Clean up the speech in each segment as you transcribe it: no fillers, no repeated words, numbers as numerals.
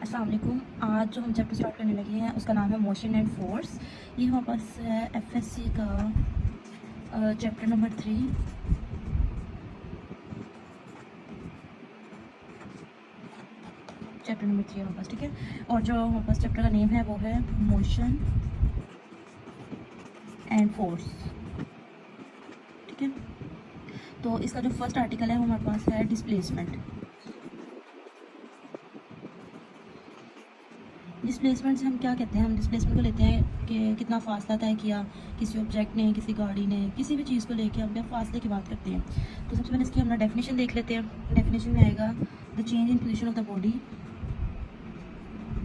अस्सलाम वालेकुम। आज जो हम चैप्टर स्टार्ट करने लगे हैं उसका नाम है मोशन एंड फोर्स। ये हमारे पास है एफएससी का चैप्टर नंबर 3। चैप्टर नंबर 3 हमारे पास, ठीक है। और जो हमारे पास चैप्टर का नेम है वो है मोशन एंड फोर्स, ठीक है। तो इसका जो फर्स्ट आर्टिकल है वो हमारे पास है डिस्प्लेसमेंट। डिस्प्लेसमेंट से हम क्या कहते हैं, हम डिस्प्लेसमेंट को लेते हैं कि कितना फासला तय किया किसी ऑब्जेक्ट ने, किसी गाड़ी ने, किसी भी चीज़ को लेके हम फासले की बात करते हैं। तो सबसे पहले इसकी हम डेफिनेशन देख लेते हैं। डेफिनेशन में आएगा the change in position of the body,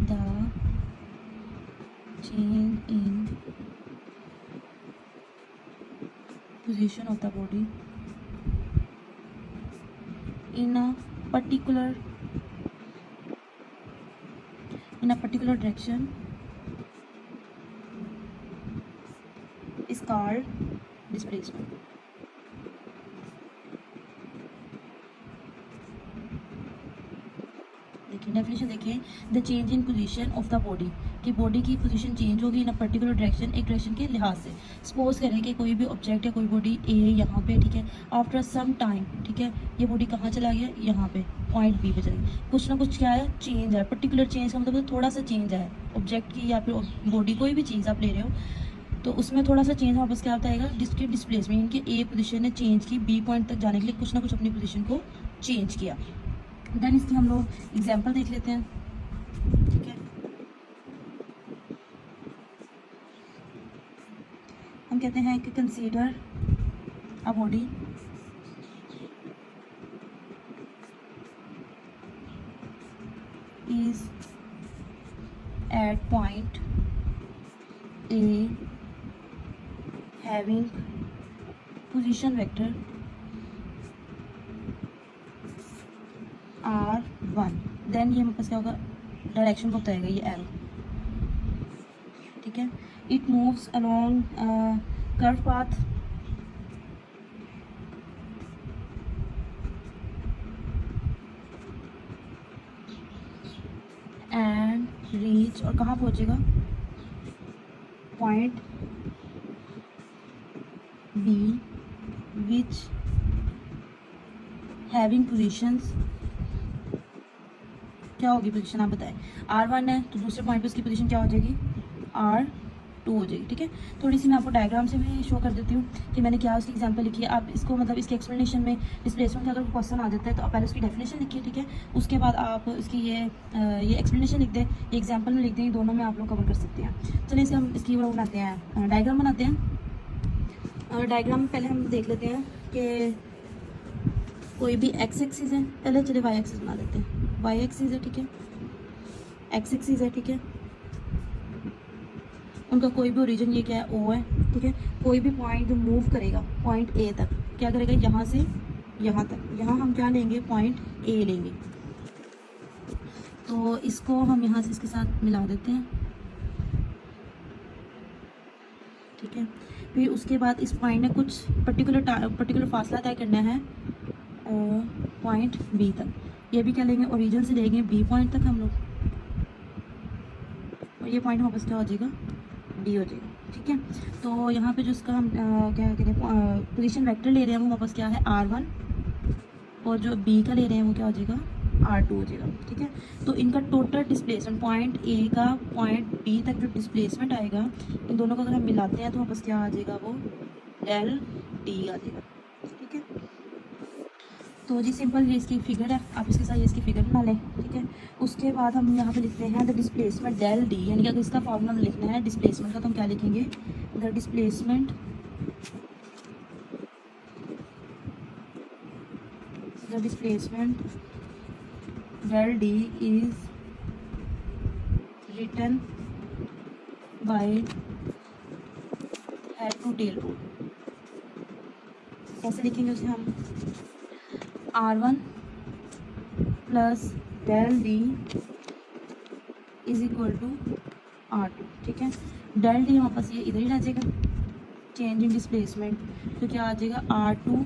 the change in position of the body in a particular direction is called displacement. देखिए डेफिनेशन देखिए, the change in position of the body, कि body की position change होगी इन a particular direction, एक direction के लिहाज से। Suppose करें कि कोई भी ऑब्जेक्ट है, कोई बॉडी ए यहाँ पे, ठीक है। आफ्टर सम टाइम, ठीक है, ये बॉडी कहाँ चला गया, यहाँ पे पॉइंट बी पे चला गया। कुछ ना कुछ क्या है, चेंज है। पर्टिकुलर चेंज का मतलब थोड़ा सा चेंज है ऑब्जेक्ट की या फिर बॉडी, कोई भी चीज़ आप ले रहे हो तो उसमें थोड़ा सा चेंज वापस क्या बताएगा, जिसकी डिस्प्लेसमेंट, इनकी ए पोजीशन ने चेंज की बी पॉइंट तक जाने के लिए कुछ ना कुछ अपनी पोजीशन को चेंज किया। देन इसकी हम लोग एग्जांपल देख लेते हैं, ठीक है। हम कहते हैं कि consider a body is at point A having position vector R1। Then ये हमारे पास क्या होगा, डायरेक्शन को बताएगा ये L, ठीक है। It moves along curve path and reach, और कहाँ पहुँचेगा, point B which having positions, क्या होगी पोजीशन आप बताएं। R1 है तो दूसरे पॉइंट पे उसकी पोजीशन क्या हो जाएगी, R2 हो जाएगी, ठीक है। थोड़ी सी मैं आपको डायग्राम से भी शो कर देती हूँ कि मैंने क्या उसकी एग्जांपल लिखी है। आप इसको मतलब इसके एक्सप्लेनेशन में डिस्प्लेसमेंट का अगर क्वेश्चन आ जाता है तो आप पहले उसकी डेफिनेशन लिखिए, ठीक है। उसके बाद आप इसकी ये एक्सप्लेनेशन लिख दें, ये एग्जाम्पल में लिख दें, दोनों में आप लोग कवर कर सकते हैं। चलिए इसे हम इसकी वो बनाते हैं, डायग्राम बनाते हैं। डायग्राम में पहले हम देख लेते हैं कि कोई भी एक्स एक्सिस है, पहले चलिए वाई एक्सिस बना लेते हैं। वाई एक्सिस है, ठीक है, एक्स एक्सिस है, ठीक है। उनका कोई भी ओरिजिन ये क्या है, ओ है, ठीक है। कोई भी पॉइंट जो मूव करेगा पॉइंट ए तक, क्या करेगा, यहाँ से यहाँ तक, यहाँ हम क्या लेंगे, पॉइंट ए लेंगे। तो इसको हम यहाँ से इसके साथ मिला देते हैं, ठीक है। फिर उसके बाद इस पॉइंट ने कुछ पर्टिकुलर फासला तय करना है पॉइंट बी तक। ये भी क्या लेंगे, ओरिजिन से लेंगे बी पॉइंट तक हम लोग, और ये पॉइंट वापस क्या हो जाएगा, डी हो जाएगा, ठीक है। तो यहाँ पे जो इसका हम क्या कहते हैं पोजीशन वेक्टर ले रहे हैं वो वापस क्या है, R1, और जो बी का ले रहे हैं वो क्या हो जाएगा, R2 हो जाएगा, ठीक है। तो इनका टोटल डिस्प्लेसमेंट पॉइंट ए का पॉइंट बी तक जो डिस्प्लेसमेंट आएगा, इन दोनों को अगर हम मिलाते हैं तो वापस क्या आ जाएगा, वो डेल डी आ जाएगा, ठीक है। तो जी सिंपल ये इसकी फिगर है, आप इसके साथ ये इसकी फिगर बना लें, ठीक है। उसके बाद हम यहाँ पे लिखते हैं द डिस्प्लेसमेंट डेल डी, यानी कि अगर इसका फॉर्मूला लिखना है डिस्प्लेसमेंट का तो हम क्या लिखेंगे, the displacement del D is written by head to tail rule। कैसे लिखेंगे उसे हम, R1 plus del D is equal to R2, ठीक है। del D हमारे पास ये इधर ही रह जाएगा, चेंज इन डिस्प्लेसमेंट, तो क्या आ जाएगा, R2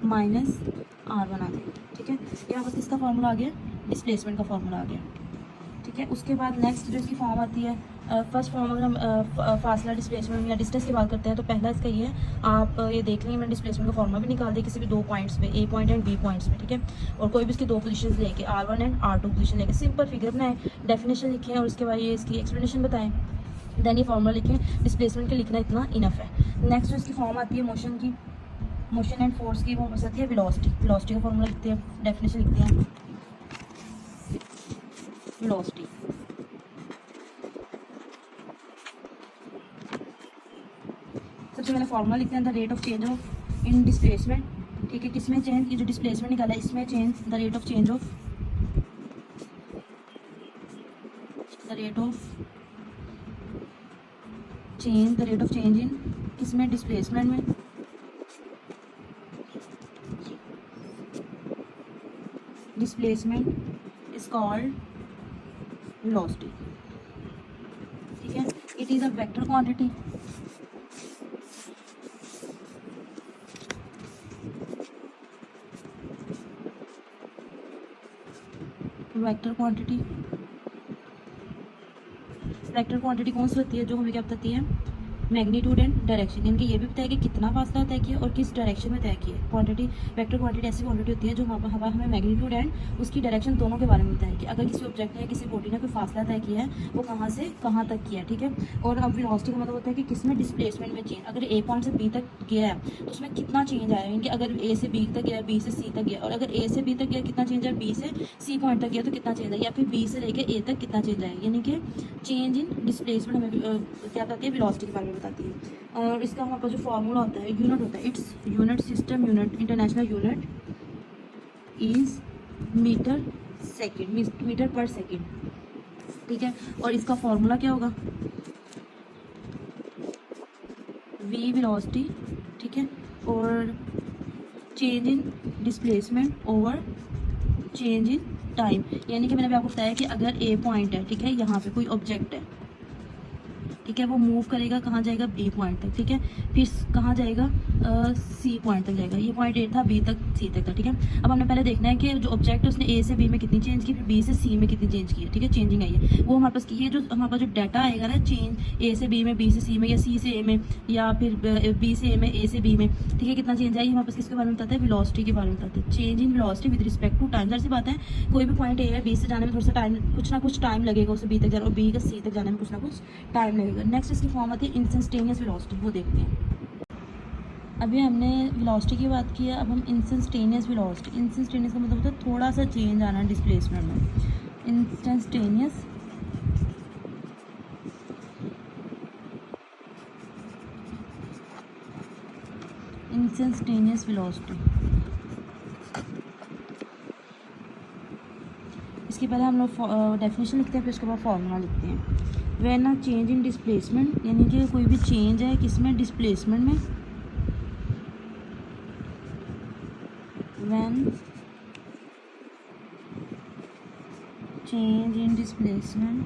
माइनस R1 आ जाएगा, ठीक है। यहाँ बस इसका फॉर्मूला आ गया, डिस्प्लेसमेंट का फॉर्मूला आ गया। ठीक है। उसके बाद नेक्स्ट जो इसकी फॉर्म आती है, फर्स्ट फॉर्म अगर हम फासला डिस्प्लेसमेंट या डिस्टेंस की बात करते हैं तो पहला इसका ये है, आप ये देख लेंगे मैंने डिस्प्लेसमेंट का फॉर्मूला भी निकाल दिया किसी भी दो पॉइंट्स पे, ए पॉइंट एंड बी पॉइंट्स पे, ठीक है। और कोई भी इसकी दो पोजीशंस लेके R1 एंड R2 पोजीशन लेके सिंपल फिगर बनाएं, डेफिनेशन लिखें और उसके बाद ये इसकी एक्सप्लेनेशन बताएं, देन ये फॉर्मूला लिखें। डिस्प्लेसमेंट के लिखना इतना इनफ है। नेक्स्ट जो इसकी फॉर्म आती है मोशन की, मोशन एंड फोर्स की, वो बस आती है वेलोसिटी। वेलोसिटी का फॉर्मूला लिखते हैं, डेफिनेशन लिखते हैं वेलोसिटी। सबसे पहले फॉर्मूला लिखते हैं the rate of change of in displacement, ठीक है। किसमें चेंज, ये जो डिस्प्लेसमेंट निकाला है इसमें change, the rate of change of, the rate of change in किसमें, डिस्प्लेसमेंट में, डिस्प्लेसमेंट इज कॉल्ड वेलोसिटी, ठीक है। It is a vector quantity, vector quantity कौन सी होती है, जो हमें क्या बताती है, मैग्नीट्यूड एंड डायरेक्शन, यानी कि ये भी बताया कि कितना फासला तय किया और किस डायरेक्शन में तय किया। क्वांटिटी, वेक्टर क्वांटिटी ऐसी क्वांटिटी होती है जो हमें मैग्नीट्यूड एंड उसकी डायरेक्शन दोनों के बारे में बताया कि अगर किसी ऑब्जेक्ट ने, किसी बॉडी ने कोई फासला तय किया है वो कहाँ से कहाँ तक किया, ठीक है। और अब वेलोसिटी का मतलब होता है कि किसमें डिस्प्लेसमेंट में चेंज, अगर ए पॉइंट से बी तक गया है तो उसमें कितना चेंज आया, यानी कि अगर ए से बी तक गया, बी से सी तक गया, और अगर ए से बी तक गया कितना चेंज आया, बी से सी पॉइंट तक गया तो कितना चेंज आया, या फिर बी से लेकर ए तक कितना चेंज आया, यानी कि चेंज इन डिस्प्लेसमेंट हमें क्या बताती है, वेलोसिटी के बारे में बताती है। और इसका हमारे पास जो फॉर्मूला होता है, यूनिट होता है, it's unit system unit, international unit is metre second, metre per second, ठीक है। और इसका फॉर्मूला क्या होगा, v वेलोसिटी, ठीक है, और change in displacement over change in time, यानी कि मैंने भी आपको बताया कि अगर ए पॉइंट है, ठीक है, यहाँ पे कोई ऑब्जेक्ट है, ठीक है, वो मूव करेगा, कहाँ जाएगा, बी पॉइंट तक, ठीक है, फिर कहाँ जाएगा, सी पॉइंट तक जाएगा। ये पॉइंट ए था, बी तक सी तक था, ठीक है। अब हमने पहले देखना है कि जो ऑब्जेक्ट है उसने ए से बी में कितनी चेंज की, फिर बी से सी में कितनी चेंज की है, ठीक है, चेंजिंग आई है वो हमारे पास की है। जो हमारे पास जो डाटा आएगा ना, चेंज ए से बी में, बी से सी में, या सी से ए में, या फिर बी से ए में, ए से बी में, ठीक है, कितना चेंज आई हमारे पास किसके बारे में बताते हैं, वेलोसिटी के बारे में बताते हैं। Change in velocity with respect to time, जैसी बात है कोई भी पॉइंट ए है, बी से जाने में थोड़ा सा टाइम, कुछ ना कुछ टाइम लगेगा उसे बी तक जाने, और बी का सी तक जाने में कुछ ना कुछ टाइम लगेगा। नेक्स्ट इसकी फॉर्म आती है इंस्टेंटेनियस वेलोसिटी, वो देखते हैं। अभी हमने वेलोसिटी की बात की है, अब हम इंस्टेंटेनियस वेलोसिटी, इंस्टेंटेनियस का मतलब होता है थोड़ा सा चेंज आना डिस्प्लेसमेंट में, इंस्टेंटेनियस वेलोसिटी। इसके पहले हम लोग डेफिनेशन लिखते हैं, फिर उसके बाद फॉर्मूला लिखते हैं। When a change in displacement, यानी कि कोई भी चेंज है किसमें, डिस्प्लेसमेंट में, when change in displacement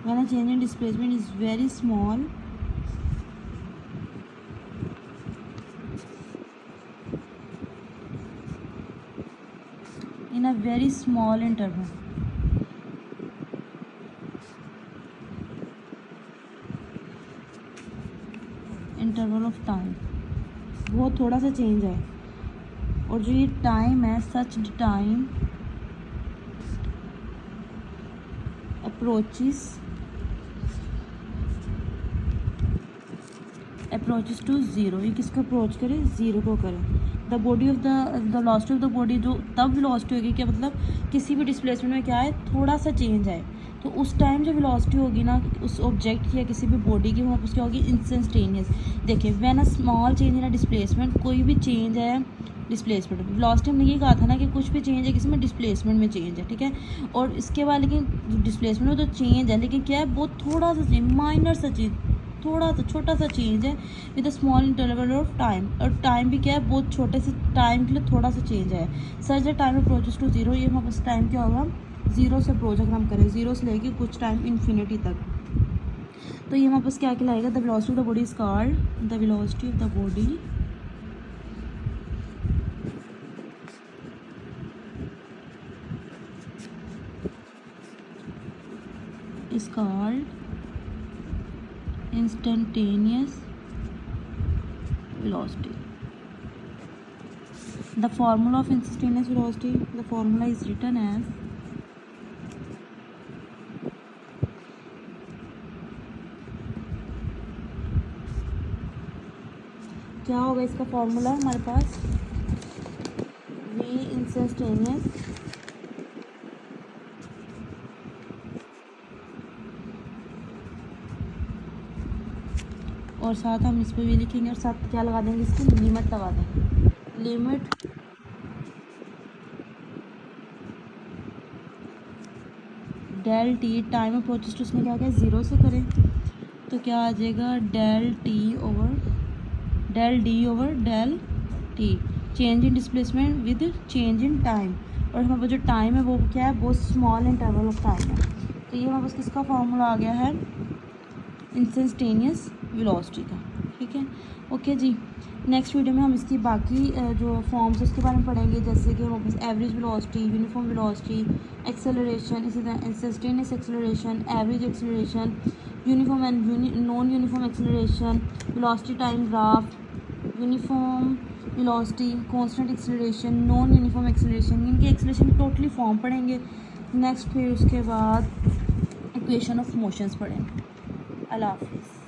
when a change in displacement is very small, in a very small interval, of time, वो थोड़ा सा चेंज है, और जो ये टाइम है, such time approaches to zero, ये किसको अप्रोच करे, ज़ीरो को करे। The body of the velocity of the body, जो तब वेलोसिटी होगी क्या, मतलब किसी भी डिस्प्लेसमेंट में क्या है, थोड़ा सा चेंज है, तो उस टाइम जो वेलोसिटी होगी ना उस ऑब्जेक्ट की या किसी भी बॉडी की, वो वापस क्या होगी, इंस्टेंटेनियस। देखिए when a small change in a displacement, कोई भी चेंज है डिस्प्लेसमेंट, वेलोसिटी हमने ये कहा था ना कि कुछ भी चेंज है किसी में, डिस्प्लेसमेंट में चेंज है, ठीक है। और इसके बाद लेकिन डिस्प्लेसमेंट में तो चेंज है, लेकिन क्या है, बहुत थोड़ा सा चेंज, माइनर सा चेंज, थोड़ा सा छोटा सा चेंज है with a small interval of time, और टाइम भी क्या है, बहुत छोटे से टाइम के लिए थोड़ा सा चेंज है। Such the time approaches to zero, ये हमारे पास टाइम क्या होगा, ज़ीरो से अप्रोच अगर हम करें, ज़ीरो से लेके कुछ टाइम इन्फिनिटी तक, तो ये हमारे पास क्या कहलाएगा, the velocity of the body is called, the velocity of the body is called instantaneous velocity. The formula of instantaneous velocity, the formula is written as क्या होगा इसका फॉर्मूला हमारे पास, v इंस्टेंटेनियस और साथ हम इस पे भी लिखेंगे और साथ क्या लगा देंगे, इसकी लिमिट लगा देंगे, limit del t time approaches to, उसने क्या किया 0 से करें तो क्या आ जाएगा del d over del t, change in displacement with change in time, और हमारे पास जो टाइम है वो क्या है, बहुत स्मॉल इंटरवल ऑफ टाइम है। तो ये हमारे पास किसका फॉर्मूला आ गया है, इंस्टेंटेनियस वेलोसिटी का। ठीक है, ओके जी। नेक्स्ट वीडियो में हम इसकी बाकी जो फॉर्म्स उसके बारे में पढ़ेंगे, जैसे कि हमारे पास average velocity, uniform velocity, acceleration, इसी तरह instantaneous acceleration, average acceleration, uniform and non uniform acceleration, velocity time graph, uniform velocity, constant acceleration, non uniform acceleration, इनके एक्सेलरेशन टोटली फॉर्म पढ़ेंगे। नेक्स्ट फिर उसके बाद इक्वेशन ऑफ मोशंस पढ़ेंगे। अल्लाह हाफिज़।